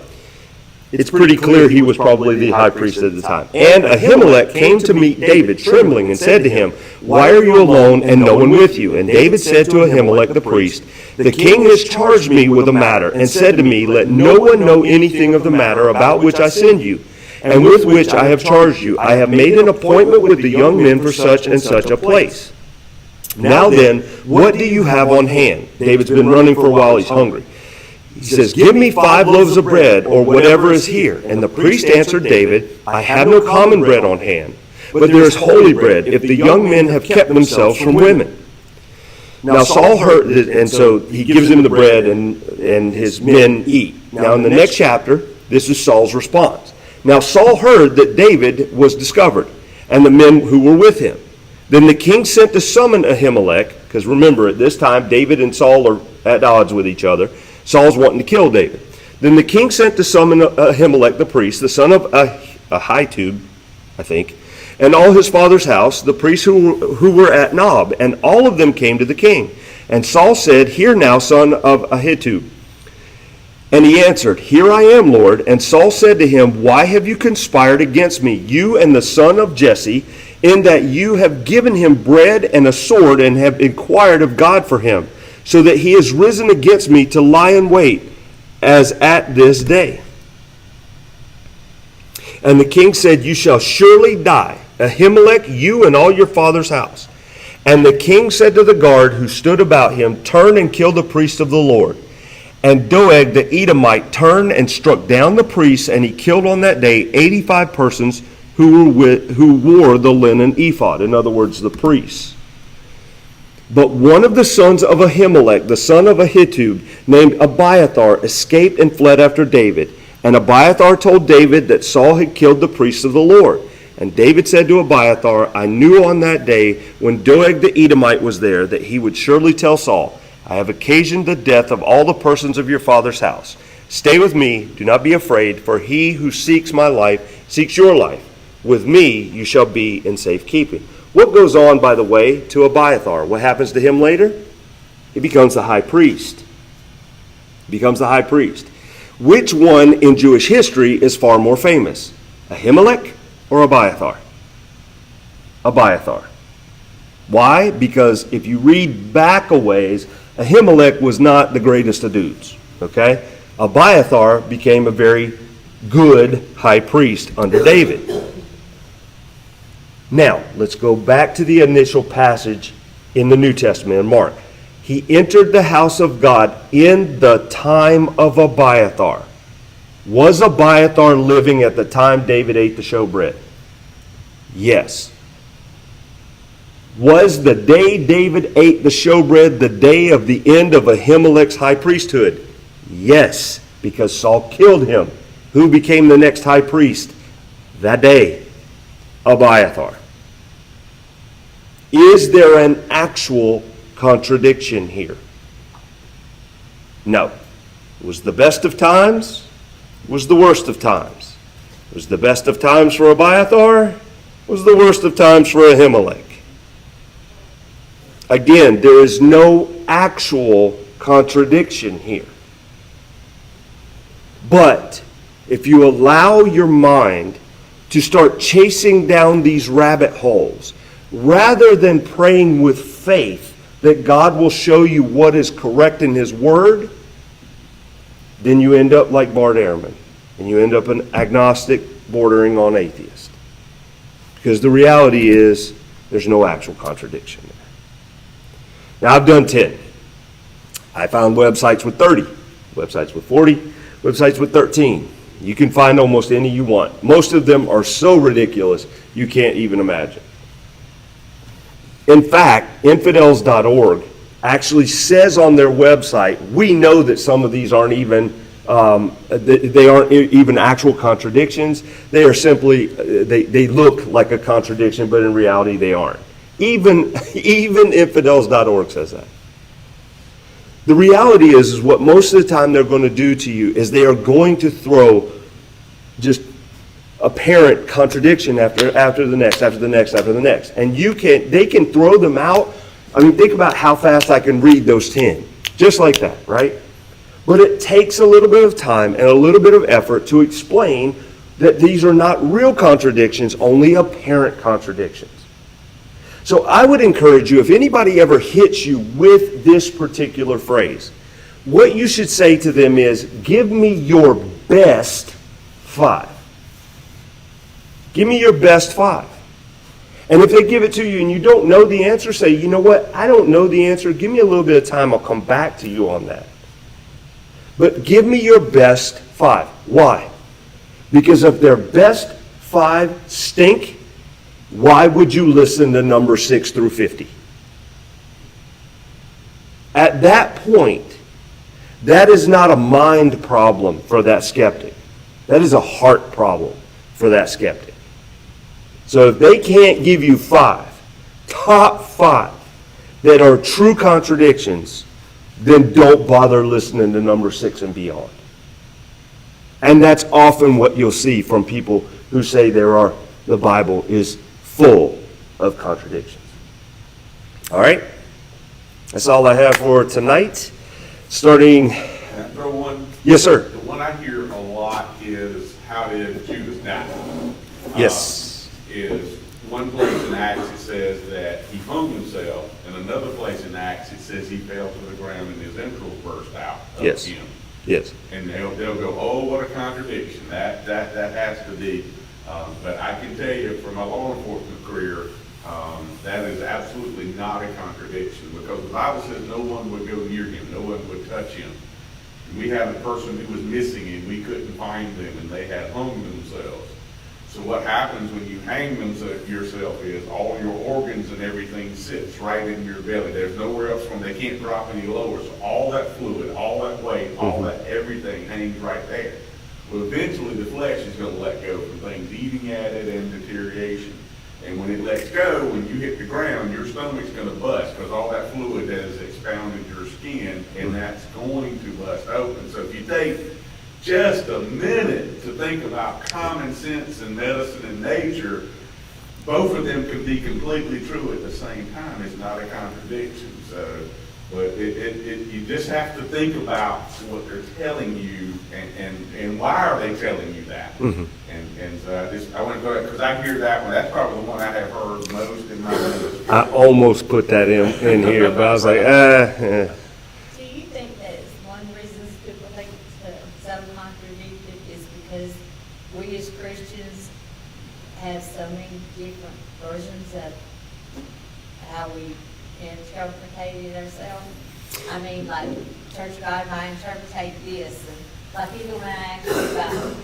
it's pretty clear he was probably the high priest at the time. And Ahimelech came to meet David, trembling, and said to him, "Why are you alone and no one with you?" And David said to Ahimelech the priest, "The king has charged me with a matter, and said to me, let no one know anything of the matter about which I send you, and with which I have charged you. I have made an appointment with the young men for such and such a place. Now then, what do you have on hand?" David's been running for a while. He's hungry. He says, "Give me 5 loaves of bread, or whatever is here." And the priest answered David, "I have no common bread on hand, but there is holy bread, if the young men have kept themselves from women." Now Saul heard it, and so he gives him the bread, and his men eat. Now in the next chapter, this is Saul's response. Now Saul heard that David was discovered, and the men who were with him. Then the king sent to summon Ahimelech, because remember, at this time, David and Saul are at odds with each other. Saul's wanting to kill David. Then the king sent to summon Ahimelech the priest, the son of Ahitub, I think, and all his father's house, the priests who were at Nob, and all of them came to the king. And Saul said, "Hear now, son of Ahitub." And he answered, "Here I am, Lord." And Saul said to him, "Why have you conspired against me, you and the son of Jesse, in that you have given him bread and a sword, and have inquired of God for him, so that he has risen against me to lie in wait, as at this day?" And the king said, "You shall surely die, Ahimelech, you and all your father's house." And the king said to the guard who stood about him, "Turn and kill the priest of the Lord." And Doeg the Edomite turned and struck down the priests, and he killed on that day 85 persons who wore the linen ephod, in other words, the priests. But one of the sons of Ahimelech, the son of Ahitub, named Abiathar, escaped and fled after David. And Abiathar told David that Saul had killed the priests of the Lord. And David said to Abiathar, "I knew on that day when Doeg the Edomite was there that he would surely tell Saul, I have occasioned the death of all the persons of your father's house. Stay with me, do not be afraid, for he who seeks my life seeks your life. With me you shall be in safekeeping." What goes on, by the way, to Abiathar? What happens to him later? He becomes the high priest. Which one in Jewish history is far more famous? Ahimelech or Abiathar? Abiathar. Why? Because if you read back a ways, Ahimelech was not the greatest of dudes. Okay? Abiathar became a very good high priest under David. Now, let's go back to the initial passage in the New Testament in Mark. He entered the house of God in the time of Abiathar. Was Abiathar living at the time David ate the showbread? Yes. Was the day David ate the showbread the day of the end of Ahimelech's high priesthood? Yes, because Saul killed him. Who became the next high priest that day? Abiathar. Is there an actual contradiction here? No. Was the best of times? Was the worst of times? Was the best of times for Abiathar? Was the worst of times for Ahimelech? Again, there is no actual contradiction here. But if you allow your mind to start chasing down these rabbit holes, rather than praying with faith that God will show you what is correct in His Word, then you end up like Bart Ehrman, and you end up an agnostic bordering on atheist. Because the reality is, there's no actual contradiction there. Now, I've done 10. I found websites with 30, websites with 40, websites with 13. You can find almost any you want. Most of them are so ridiculous, you can't even imagine. In fact, infidels.org actually says on their website, we know that some of these aren't even, they aren't even actual contradictions. They are simply, they look like a contradiction, but in reality they aren't. Even infidels.org says that. The reality is what most of the time they're going to do to you is they are going to throw just apparent contradiction after the next, after the next, after the next. And they can throw them out. I mean, think about how fast I can read those 10. Just like that, right? But it takes a little bit of time and a little bit of effort to explain that these are not real contradictions, only apparent contradictions. So I would encourage you, if anybody ever hits you with this particular phrase, what you should say to them is, give me your best 5. Give me your best 5. And if they give it to you and you don't know the answer, say, you know what, I don't know the answer. Give me a little bit of time. I'll come back to you on that. But give me your best 5. Why? Because if their best 5 stink, why would you listen to number 6 through 50? At that point, that is not a mind problem for that skeptic. That is a heart problem for that skeptic. So if they can't give you 5, top 5, that are true contradictions, then don't bother listening to number 6 and beyond. And that's often what you'll see from people who say the Bible is full of contradictions. All right? That's all I have for tonight. Starting... Can I throw one? Yes, sir. The one I hear a lot is, how did Judas die? Yes. Is one place in Acts it says that he hung himself, and another place in Acts it says he fell to the ground and his entrails burst out of Yes. him. Yes. And they'll go, oh, what a contradiction. That has to be. But I can tell you from my law enforcement career, that is absolutely not a contradiction, because the Bible says no one would go near him, no one would touch him. And we had a person who was missing and we couldn't find them, and they had hung themselves. So what happens when you hang yourself is all your organs and everything sits right in your belly. There's nowhere else from, they can't drop any lower. So all that fluid, all that weight, all that everything hangs right there. Well, eventually the flesh is going to let go from things eating at it and deterioration. And when it lets go, when you hit the ground, your stomach's going to bust, because all that fluid has expounded your skin, and that's going to bust open. So if you take just a minute to think about common sense and medicine and nature, both of them can be completely true at the same time. It's not a contradiction. So, but you just have to think about what they're telling you, and why are they telling you that? Mm-hmm. And so I want to go ahead, because I hear that one. That's probably the one I have heard most in my life. I almost put that in here, but I was like, Do you think that one reason people think it's so contradicted is because we as Christians have so many different versions of how we interpreted it ourselves? I mean, like, Church of God might interpret this, and like even when I asked you about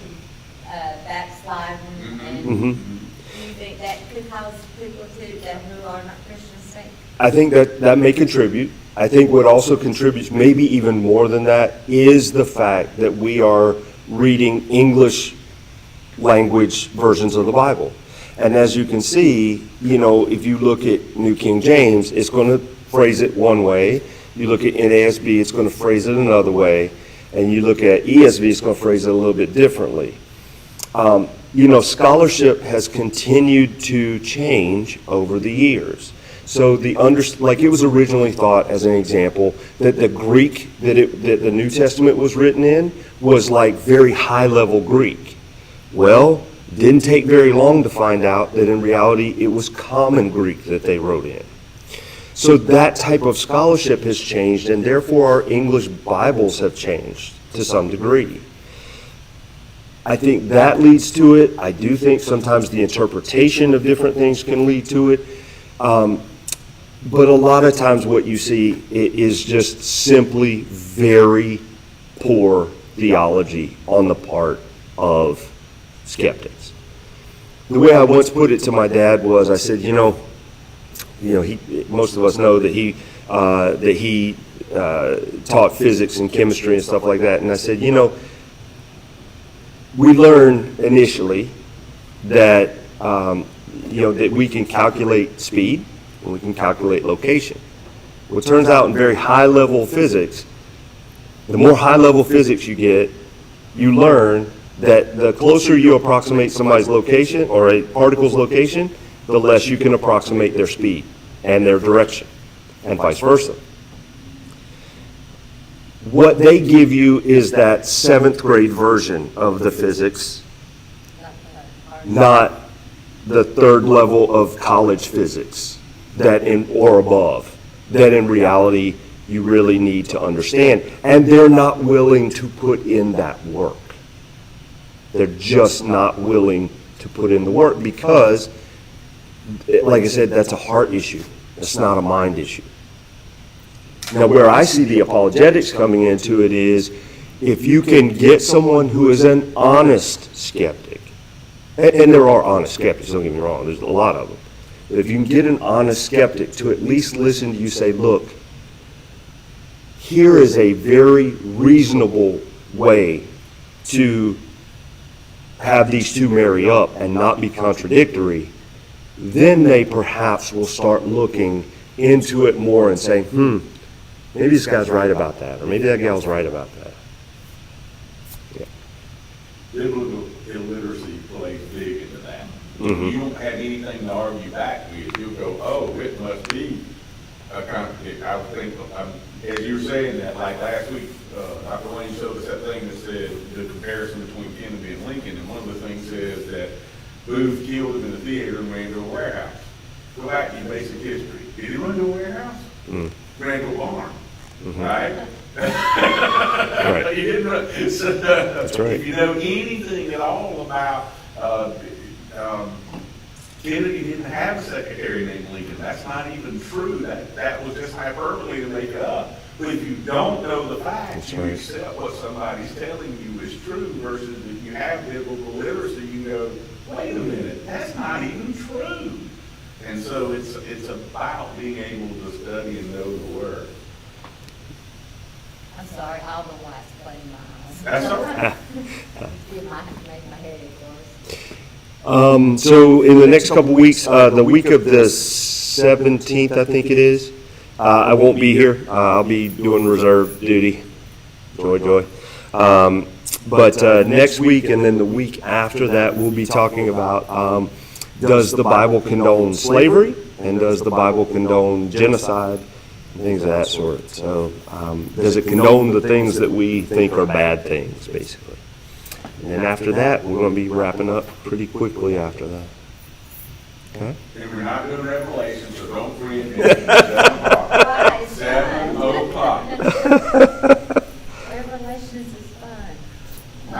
backsliding, and Mhm. do you think that could cause people who are not Christians think? I think that may contribute. I think what also contributes, maybe even more than that, is the fact that we are reading English language versions of the Bible. And as you can see, if you look at New King James, it's going to phrase it one way. You look at NASB, it's going to phrase it another way. And you look at ESV, it's going to phrase it a little bit differently. Scholarship has continued to change over the years. So like it was originally thought, as an example, that the Greek that the New Testament was written in was like very high-level Greek. Well, didn't take very long to find out that in reality it was common Greek that they wrote in. So that type of scholarship has changed, and therefore our English Bibles have changed to some degree. I think that leads to it. I do think sometimes the interpretation of different things can lead to it. But a lot of times what you see is just simply very poor theology on the part of skeptics. The way I once put it to my dad was, I said, most of us know that he taught physics and chemistry and stuff like that. And I said, we learned initially that, that we can calculate speed and we can calculate location. Well, it turns out in very high-level physics, the more high-level physics you get, you learn that the closer you approximate somebody's location or a particle's location, the less you can approximate their speed and their direction, and vice versa. What they give you is that 7th grade version of the physics, not the 3rd level of college physics or above, that in reality you really need to understand. And they're not willing to put in that work. They're just not willing to put in the work because, like I said, that's a heart issue. It's not a mind issue. Now, where I see the apologetics coming into it is if you can get someone who is an honest skeptic, and there are honest skeptics, don't get me wrong, there's a lot of them. But if you can get an honest skeptic to at least listen to you say, look, here is a very reasonable way to have these two marry up and not be contradictory, then they perhaps will start looking into it more and saying, maybe this guy's right about that, or maybe that gal's right about that. Yeah. Biblical illiteracy plays big into that. Mm-hmm. You don't have anything to argue back with. You'll go, oh, it must be a contradiction. I was thinking, as you were saying that, like last week, Dr. Wayne showed us that thing that said the comparison between Kennedy and Lincoln, and one of the things says that Booth killed him in the theater and ran to a warehouse. Go back to your basic history. Did he run to a warehouse? Ran to a barn, right? Right. He didn't run. So, that's right. If you know anything at all about Kennedy didn't have a secretary named Lincoln. That's not even true. That was just hyperbole to make it up. But if you don't know the facts, you accept what somebody's telling you is true, versus if you have biblical literacy, you go, wait a minute, that's not even true. And so it's about being able to study and know the Word. I'm sorry, all the lights playing my eyes. That's all right. It might have made my head worse. So in the next couple weeks, the week of the 17th, I think it is, I won't be here. I'll be doing reserve duty. Joy. But next week and then the week after that, we'll be talking about does the Bible condone slavery and does the Bible condone genocide and things of that sort. So does it condone the things that we think are bad things, basically. And then after that, we're going to be wrapping up pretty quickly after that. Okay? And we're not doing Revelation, so don't bring it in.